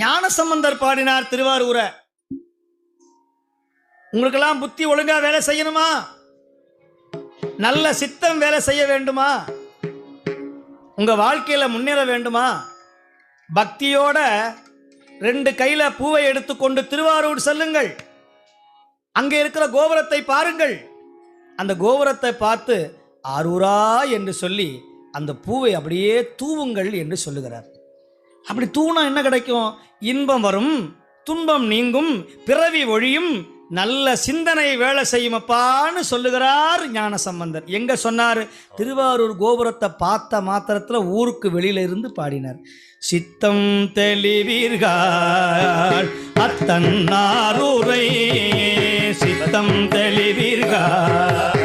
ஞானசம்பந்தர் பாடினார் திருவாரூர. உங்களுக்கெல்லாம் புத்தி ஒழுங்கா வேலை செய்யணுமா? நல்ல சித்தம் வேலை செய்ய வேண்டுமா? உங்க வாழ்க்கையில முன்னேற வேண்டுமா? பக்தியோட 2 கையில பூவை எடுத்துக்கொண்டு திருவாரூர் செல்லுங்கள். அங்கே இருக்கிற கோபுரத்தை பாருங்கள். அந்த கோபுரத்தை பார்த்து ஆரூரா என்று சொல்லி அந்த பூவை அப்படியே தூவுங்கள் என்று சொல்லுகிறார். அப்படி தூணா என்ன கிடைக்கும்? இன்பம் வரும், துன்பம் நீங்கும், பிறவி ஒழியும், நல்ல சிந்தனை வேலை செய்யும் அப்பான்னு சொல்லுகிறார் ஞானசம்பந்தர். எங்க சொன்னார்? திருவாரூர் கோபுரத்தை பார்த்த மாத்திரத்தில் ஊருக்கு வெளியில இருந்து பாடினார். சித்தம் தெளிவீர்கள் அத்தன்னாரூரை, சித்தம் தெளிவீர்கள்